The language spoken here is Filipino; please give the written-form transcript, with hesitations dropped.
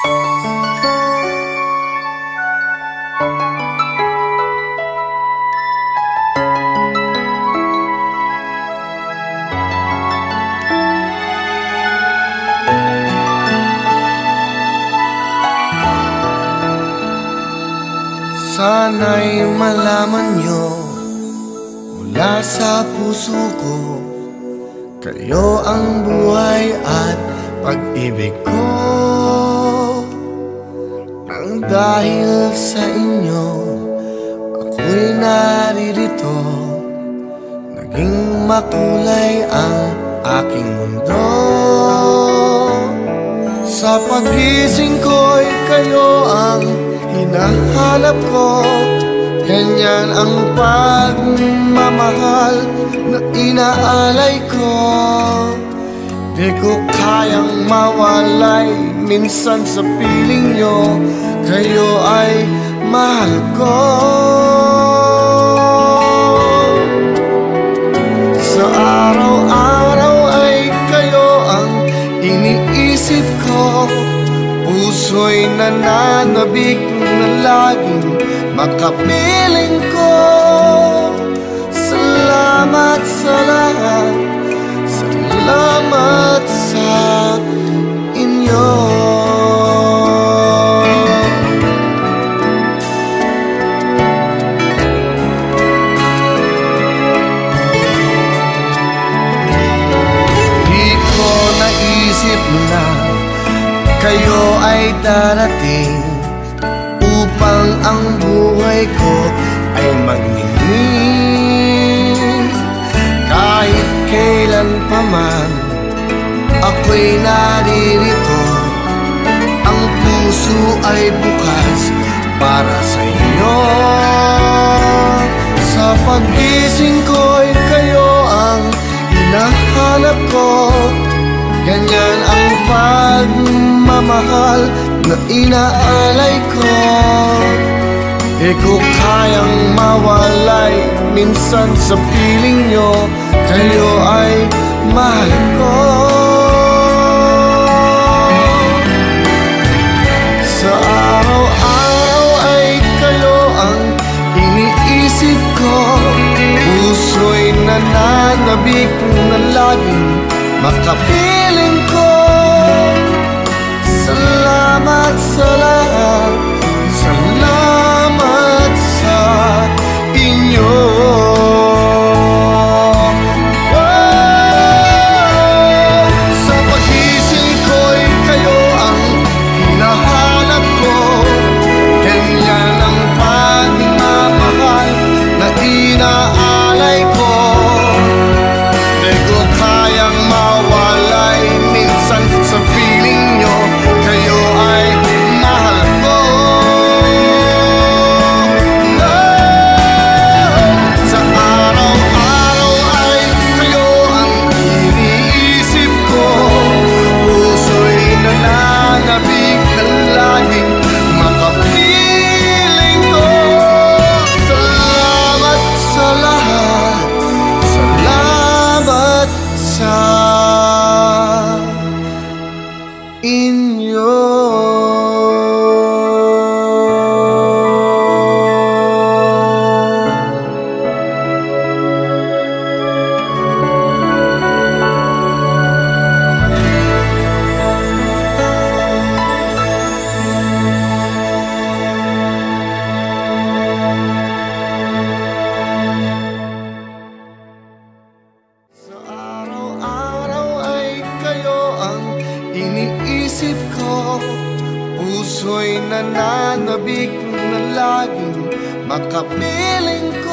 Sana'y malaman nyo mula sa puso ko, kayo ang buhay at pag-ibig ko. Nang dahil sa inyo ako'y naririto, naging makulay ang aking mundo. Sa pagising ko'y kayo ang hinahanap ko, ganyan ang pagmamahal na inaalay ko. Di ko kayang mawalay minsan sa piling nyo, kayo ay mahal ko. Sa araw-araw ay kayo ang iniisip ko, puso'y nananabik na laging makapiling ko. Salamat sa lahat, salamat sa inyo. Di ko naisip na kayo ay darating upang ang buhay ko ay magningning. Kahit kailan pa man ako'y naririto, ang puso ay bukas para sa inyo. Sa pagising ko'y kayo ang hinahanap ko, ganyan ang pagmamahal na inaalay ko. Di ko kayang mawalay minsan sa piling nyo, kayo ay mahal ko. Sa araw-araw ay kayo ang iniisip ko, puso'y nananabik na laging makapiling ko. Salamat sa lahat, salamat sa inyo. Sa pagising ko'y kayo ang hinahanap ko, ganyan ang pagmamahal na inaalay ko. Di ko kayang mawalay minsan sa piling nyo, kayo ay mahal ko. No! Sa araw-araw ay kayo ang iniisip ko, puso'y nananabik na laging makapiling ko. Salamat sa lahat, salamat sa inyo. Sa araw-araw ay kayo ang iniisip ko, puso'y nananabik na laging makapiling ko.